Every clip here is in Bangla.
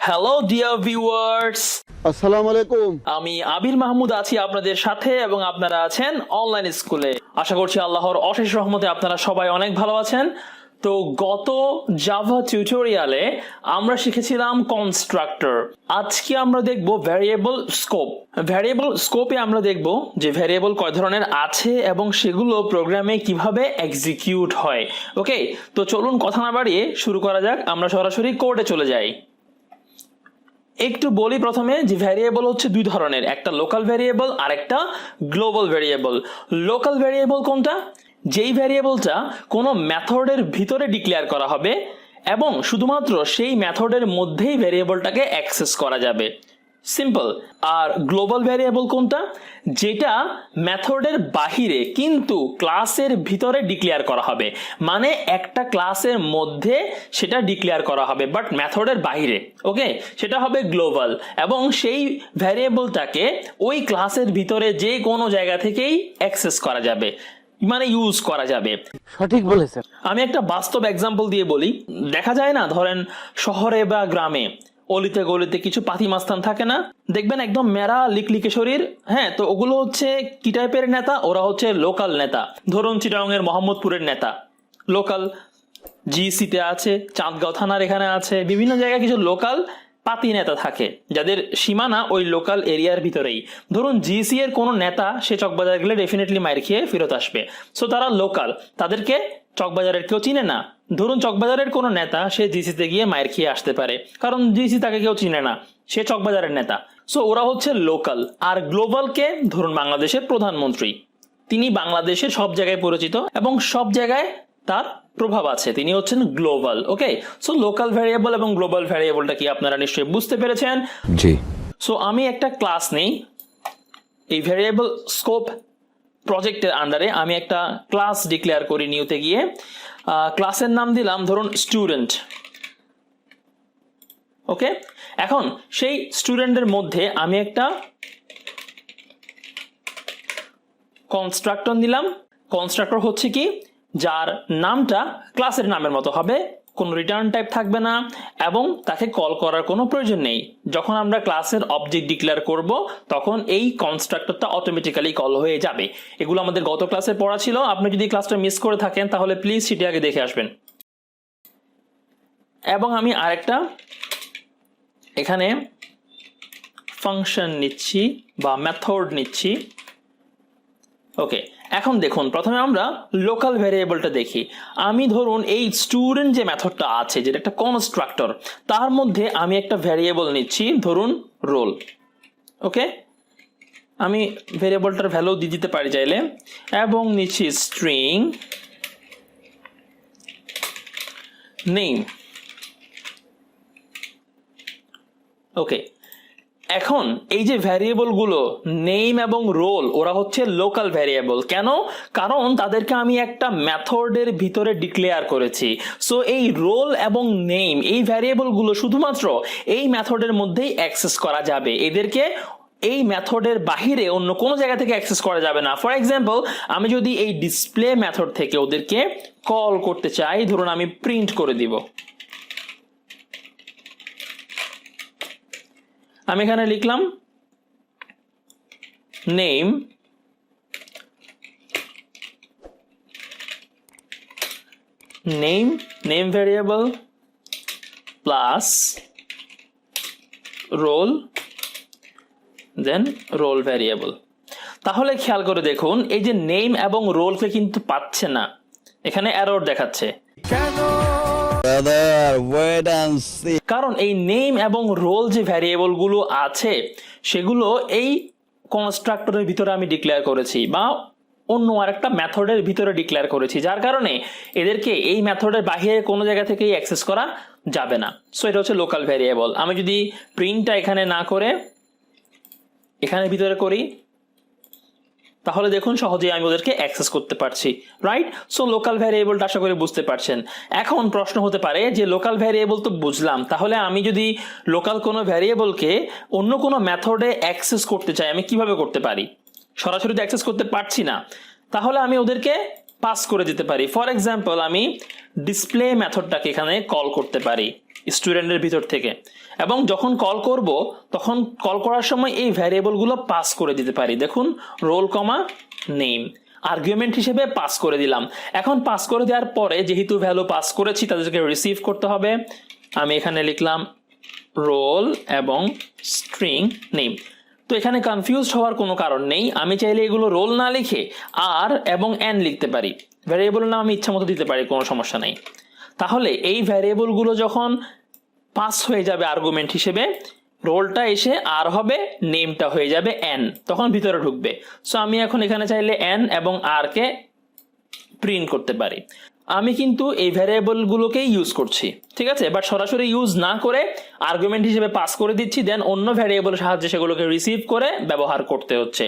হ্যালো ডিয়ার ভিউয়ার্স, আসসালামু আলাইকুম। আমি আবির মাহমুদ আছি আপনাদের সাথে এবং আপনারা আছেন অনলাইন স্কুলে। আশা করছি আল্লাহর অশেষ রহমতে আপনারা সবাই অনেক ভালো আছেন। তো গত জাভা টিউটোরিয়ালে আমরা শিখেছিলাম কনস্ট্রাক্টর। আজকে আমরা দেখব ভ্যারিয়েবল স্কোপ। ভ্যারিয়েবল স্কোপে আমরা দেখব যে ভ্যারিয়েবল কয় ধরনের আছে এবং সেগুলো প্রোগ্রামে কিভাবে এক্সিকিউট হয়। ওকে, তো চলুন কথা না বাড়িয়ে শুরু করা যাক। আমরা সরাসরি কোডে চলে যাই। একটু বলি প্রথমে যে ভ্যারিয়েবল হচ্ছে দুই ধরনের, একটা লোকাল ভ্যারিয়েবল আর একটা গ্লোবাল ভ্যারিয়েবল। লোকাল ভ্যারিয়েবল কোনটা? যেই ভ্যারিয়েবলটা কোনো মেথডের ভিতরে ডিক্লেয়ার করা হবে এবং শুধুমাত্র সেই মেথডের মধ্যেই ভ্যারিয়েবলটাকে অ্যাক্সেস করা যাবে, সিম্পল। আর গ্লোবাল ভ্যারিয়েবল কোনটা? যেটা মেথডের বাহিরে কিন্তু ক্লাসের ভিতরে ডিক্লেয়ার করা হবে, মানে একটা ক্লাসের মধ্যে সেটা ডিক্লেয়ার করা হবে বাট মেথডের বাহিরে। ওকে, সেটা হবে গ্লোবাল এবং সেই ভ্যারিয়েবলটাকে ওই ক্লাসের ভিতরে যে কোনো জায়গা থেকেই অ্যাক্সেস করা যাবে, মানে ইউজ করা যাবে। সঠিক বলেছেন। আমি একটা বাস্তব এক্সাম্পল দিয়ে বলি। দেখা যায় না, ধরেন শহরে বা গ্রামে অলিতে গলিতে কিছু পাতি মাস্তান থাকে না, দেখবেন একদম মেরা লিকলিকে শরীর। হ্যাঁ, তো ওগুলো হচ্ছে কি টাইপের নেতা? ওরা হচ্ছে লোকাল নেতা। ধরুন চিটাগং এর মোহাম্মদপুরের নেতা লোকাল, জিসিতে আছে, চাঁদগাঁও থানার এখানে আছে, বিভিন্ন জায়গায় কিছু লোকাল পাতি নেতা থাকে যাদের সীমানা ওই লোকাল এরিয়ার ভিতরেই। ধরুন জিসি এর কোনো নেতা সে চকবাজার গেলে ডেফিনেটলি মাইর খেয়ে ফেরত আসবে, সো তারা লোকাল, তাদেরকে চকবাজারের কেউ চিনে না। ধরুন চকবাজারের কোনো নেতা সে জিসিতে গিয়ে মাইর খেয়ে আসতে পারে, কারণ জিসি তাকে কেউ চিনে না, সে চকবাজারের নেতা। সো ওরা হচ্ছে লোকাল। আর গ্লোবালকে ধরুন বাংলাদেশের প্রধানমন্ত্রী, তিনি বাংলাদেশের সব জায়গায় পরিচিত এবং সব জায়গায় তার প্রভাব আছে, তিনি হচ্ছেন গ্লোবাল। ওকে, সো লোকাল ভ্যারিয়েবল এবং গ্লোবাল ভ্যারিয়েবলটা কি আপনারা নিশ্চয়ই বুঝতে পেরেছেন? জি। সো আমি একটা ক্লাস নেই, এই ভ্যারিয়েবল স্কোপ প্রজেক্টের আন্ডারে আমি একটা ক্লাস ডিক্লেয়ার করি নিউতে গিয়ে। ক্লাসের নাম দিলাম ধরুন স্টুডেন্ট। ওকে, এখন সেই স্টুডেন্টের মধ্যে আমি একটা কনস্ট্রাক্টর দিলাম। কনস্ট্রাক্টর হচ্ছে কি, যার নামটা ক্লাসের নামের মতো হবে, কোনো রিটার্ন টাইপ থাকবে না এবং তাকে কল করার কোনো প্রয়োজন নেই। যখন আমরা ক্লাসের অবজেক্ট ডিক্লেয়ার করব তখন এই কনস্ট্রাক্টরটা অটোমেটিক্যালি কল হয়ে যাবে। এগুলো আমাদের গত ক্লাসে পড়া ছিল, আপনি যদি ক্লাসটা মিস করে থাকেন তাহলে প্লিজ সেটি আগে দেখে আসবেন। এবং আমি আরেকটা এখানে ফাংশন নিচ্ছি বা মেথড নিচ্ছি। ওকে, এখন দেখুন প্রথমে আমরা লোকাল ভ্যারিয়েবলটা দেখি। আমি ধরুন এই স্টুডেন্ট যে মেথডটা আছে, যেটা একটা কনস্ট্রাক্টর, তার মধ্যে আমি একটা ভ্যারিয়েবল নিচ্ছি ধরুন রোল। ওকে, আমি ভ্যারিয়েবলটার ভ্যালু দিয়ে দিতে পারি চাইলে, এবং নিচ্ছি স্ট্রিং নেম। ওকে, এখন এই যে ভ্যারিয়েবল গুলো নেম এবং রোল, ওরা হচ্ছে লোকাল ভ্যারিয়েবল। কেন? কারণ তাদেরকে আমি একটা মেথডের ভিতরে ডিক্লেয়ার করেছি। সো এই রোল এবং নেম এই ভ্যারিয়েবল গুলো শুধুমাত্র এই মেথডের মধ্যেই অ্যাক্সেস করা যাবে, এদেরকে এই মেথডের বাহিরে অন্য কোনো জায়গা থেকে অ্যাক্সেস করা যাবে না। ফর এক্সাম্পল, আমি যদি এই ডিসপ্লে মেথড থেকে ওদেরকে কল করতে চাই, ধরুন আমি প্রিন্ট করে দিব। আমি এখানে লিখলাম নেম ভ্যারিয়েবল প্লাস রোল, দেন রোল ভ্যারিয়েবল। তাহলে খেয়াল করে দেখুন এই যে নেম এবং রোলকে কিন্তু পাচ্ছে না, এখানে এরর দেখাচ্ছে। কারণ এই নেম এবং রোল যে ভ্যারিয়েবল গুলো আছে সেগুলো এই কনস্ট্রাক্টরের ভিতরে আমি ডিক্লেয়ার করেছি বা অন্য আরেকটা মেথডের ভিতরে ডিক্লেয়ার করেছি, যার কারণে এদেরকে এই মেথডের বাইরে কোনো জায়গা থেকেই অ্যাক্সেস করা যাবে না। সো এটা হচ্ছে লোকাল ভ্যারিয়েবল। আমি যদি প্রিন্টটা এখানে না করে এখানে ভিতরে করি তাহলে দেখুন সহজেই আমি ওদেরকে অ্যাক্সেস করতে পারছি, রাইট? সো লোকাল ভ্যারিয়েবলটা আশা করি বুঝতে পারছেন। এখন প্রশ্ন হতে পারে যে লোকাল ভ্যারিয়েবল তো বুঝলাম, তাহলে আমি যদি লোকাল কোনো ভ্যারিয়েবলকে অন্য কোনো মেথডে অ্যাক্সেস করতে চাই আমি কিভাবে করতে পারি? সরাসরি তো অ্যাক্সেস করতে পারছি না, তাহলে আমি ওদেরকে পাস করে দিতে পারি। ফর এক্সাম্পল আমি ডিসপ্লে মেথডটাকে এখানে কল করতে পারি স্টুডেন্টের ভিতর থেকে, এবং যখন কল করব তখন কল করার সময় এই ভ্যারিয়েবলগুলো পাস করে দিতে পারি। দেখুন রোল কমা নেম আর্গুমেন্ট হিসেবে পাস করে দিলাম। এখন পাস করে দেওয়ার পরে যেহেতু ভ্যালু পাস করেছি তাদেরকে রিসিভ করতে হবে। আমি এখানে লিখলাম রোল এবং স্ট্রিং নেম। তো এখানে কনফিউজ হওয়ার কোনো কারণ নেই, আমি চাইলে এগুলো রোল না লিখে আর এবং এন লিখতে পারি, ভ্যারিয়েবলের নাম আমি ইচ্ছা মতো দিতে পারি, কোনো সমস্যা নেই। তাহলে এই ভ্যারিয়েবলগুলো যখন পাস হয়ে যাবে আর্গুমেন্ট হিসেবে, রোলটা এসে আর হবে, নেমটা হয়ে যাবে এন, তখন ভিতরে ঢুকবে। সো আমি এখন এখানে চাইলে এন এবং আর কে প্রিন্ট করতে পারি। আমি কিন্তু এই ভ্যারিয়েবলগুলোকেই ইউজ করছি, ঠিক আছে, বাট সরাসরি ইউজ না করে আর্গুমেন্ট হিসেবে পাস করে দিচ্ছি, দেন অন্য ভ্যারিয়েবলের সাহায্যে সেগুলোকে রিসিভ করে ব্যবহার করতে হচ্ছে।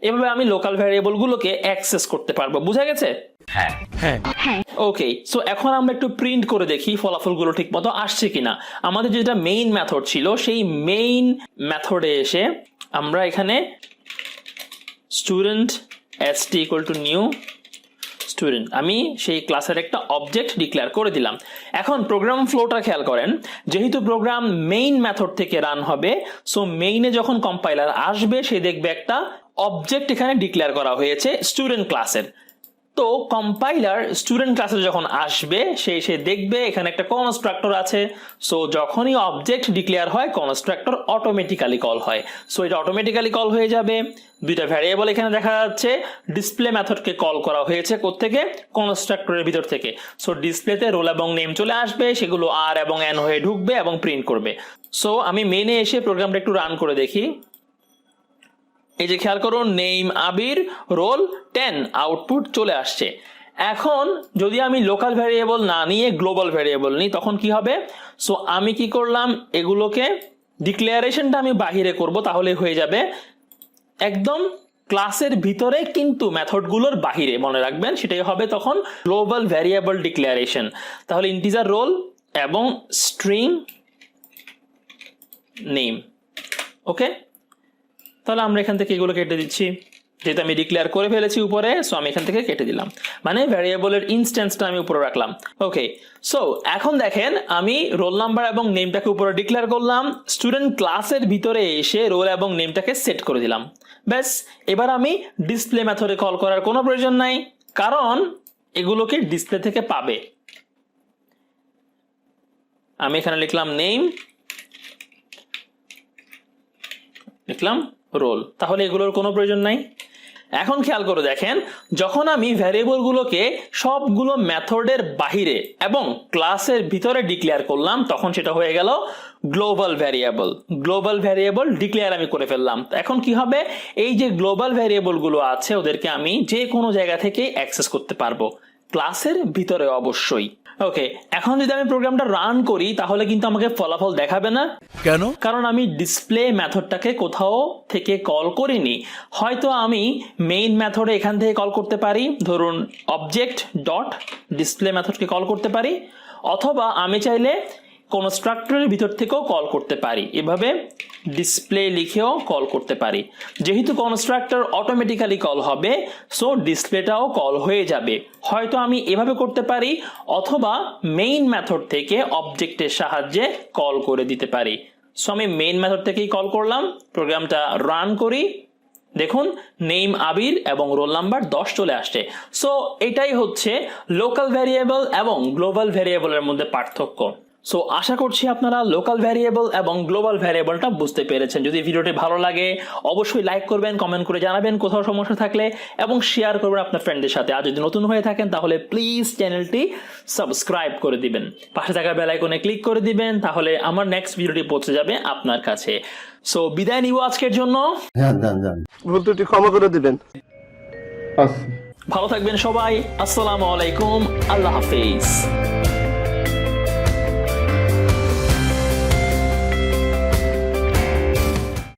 এভাবে আমি লোকাল ভ্যারিয়েবলগুলোকে অ্যাক্সেস করতে পারবো। বুঝা গেছে? হ্যাঁ হ্যাঁ। ওকে, সো এখন আমরা একটু প্রিন্ট করে দেখি ফলাফলগুলো ঠিক মতো আসছে কিনা। আমাদের যেটা মেইন মেথড ছিল সেই মেইন মেথডে এসে আমরা এখানে student st equal to new student, আমি সেই ক্লাসের একটা অবজেক্ট ডিক্লেয়ার করে দিলাম। এখন প্রোগ্রাম ফ্লোটা খেয়াল করেন, যেহেতু প্রোগ্রাম মেইন মেথড থেকে রান হবে, সো মেইনে যখন কম্পাইলার আসবে সে দেখবে একটা অবজেক্ট এখানে ডিক্লেয়ার করা হয়েছে স্টুডেন্ট ক্লাসের। তো কম্পাইলার স্টুডেন্ট ক্লাসে যখন আসবে সে দেখবে এখানে একটা কনস্ট্রাক্টর আছে। সো যখনই অবজেক্ট ডিক্লেয়ার হয় কনস্ট্রাক্টর অটোমেটিক্যালি কল হয়। সো এটা অটোমেটিক্যালি কল হয়ে যাবে। দুইটা ভ্যারিয়েবল এখানে দেখা যাচ্ছে, ডিসপ্লে মেথডকে কল করা হয়েছে কোত্থেকে? কনস্ট্রাক্টরের ভিতর থেকে। সো ডিসপ্লেতে রোল এবং নেম চলে আসবে, সেগুলো আর এবং এন হয়ে ঢুকবে এবং প্রিন্ট করবে। সো আমি মেইনে এসে প্রোগ্রামটা একটু রান করে দেখি। এই যে খেয়াল করুন, নেম আবির, রোল 10, আউটপুট চলে আসছে। এখন যদি আমি লোকাল ভ্যারিয়েবল না নিয়ে গ্লোবাল ভ্যারিয়েবল নিই তখন কি হবে? সো আমি কি করলাম, এগুলোকে ডিক্লারেশনটা আমি বাহিরে করব, তাহলে হয়ে যাবে একদম ক্লাসের ভিতরে কিন্তু মেথডগুলোর বাহিরে। মনে রাখবেন সেটাই হবে তখন গ্লোবাল ভ্যারিয়েবল ডিক্লারেশন। তাহলে ইন্টিজার রোল এবং স্ট্রিং নেম। ওকে, তাহলে আমরা এখান থেকে এগুলো কেটে দিচ্ছি, যেহেতু আমি ডিক্লেয়ার করে ফেলেছি উপরে। সো আমি এখান থেকে কেটে দিলাম, মানে ভ্যারিয়েবলের ইনস্ট্যান্সটা আমি উপরে রাখলাম। ওকে, সো এখন দেখেন আমি রোল নাম্বার এবং নেমটাকে উপরে ডিক্লেয়ার করলাম, স্টুডেন্ট ক্লাসের ভিতরে এসে রোল এবং নেমটাকে সেট করে দিলাম। ব্যাস, এবার আমি ডিসপ্লে মেথডে কল করার কোনো প্রয়োজন নাই, কারণ এগুলোকে ডিসপ্লে থেকে পাবে। আমি এখানে লিখলাম নেম, লিখলাম রোল, তাহলে এগুলোর কোনো প্রয়োজন নাই। এখন খেয়াল করে দেখেন, যখন আমি ভ্যারিয়েবলগুলোকে সবগুলো মেথডের বাহিরে এবং ক্লাসের ভিতরে ডিক্লেয়ার করলাম তখন সেটা হয়ে গেল global variable. Global variable declare আমি করে ফেললাম। এখন কি হবে, এই যে গ্লোবাল ভ্যারিয়েবলগুলো আছে ওদেরকে আমি যে কোনো জায়গা থেকে অ্যাক্সেস করতে পারবো, ক্লাসের ভিতরে অবশ্যই। ওকে, এখন যদি আমি প্রোগ্রামটা রান করি তাহলে কিন্তু আমাকে ফলাফল দেখাবে না। কেন? কারণ আমি ডিসপ্লে মেথডটাকে কোথাও থেকে কল করিনি। হয়তো আমি মেইন মেথডে এখান থেকে কল করতে পারি, ধরুন অবজেক্ট ডট ডিসপ্লে মেথডকে কল করতে পারি, অথবা আমি চাইলে কনস্ট্রাক্টরের ভিতর থেকেও কল করতে পারি, এভাবে ডিসপ্লে লিখেও কল করতে পারি। যেহেতু কনস্ট্রাক্টর অটোমেটিক্যালি কল হবে, সো ডিসপ্লেটাও কল হয়ে যাবে। হয়তো আমি এভাবে করতে পারি, অথবা মেইন মেথড থেকে অবজেক্টের সাহায্যে কল করে দিতে পারি। সো আমি মেইন মেথড থেকেই কল করলাম, প্রোগ্রামটা রান করি, দেখুন নেম আবির এবং রোল নাম্বার 10 চলে আসছে। সো এটাই হচ্ছে লোকাল ভ্যারিয়েবল এবং গ্লোবাল ভ্যারিয়েবলের মধ্যে পার্থক্য। সো আশা করছি আপনারা লোকাল ভ্যারিয়েবল এবং গ্লোবাল ভ্যারিয়েবলটা বুঝতে পেরেছেন। যদি ভিডিওটি ভালো লাগে অবশ্যই লাইক করবেন, কমেন্ট করে জানাবেন কোথাও সমস্যা থাকলে, এবং শেয়ার করবেন আপনার ফ্রেন্ডদের সাথে। আর যদি নতুন হয়ে থাকেন তাহলে প্লিজ চ্যানেলটি সাবস্ক্রাইব করে দিবেন, পাশে থাকা বেল আইকনে ক্লিক করে দিবেন, তাহলে আমার নেক্সট ভিডিওটি পৌঁছে যাবে আপনার কাছে। সো বিদায় নিব আজকের জন্য। ভুল ত্রুটি ক্ষমা করে দিবেন। ভালো থাকবেন সবাই। আসসালামু আলাইকুম, আল্লাহ হাফেজ।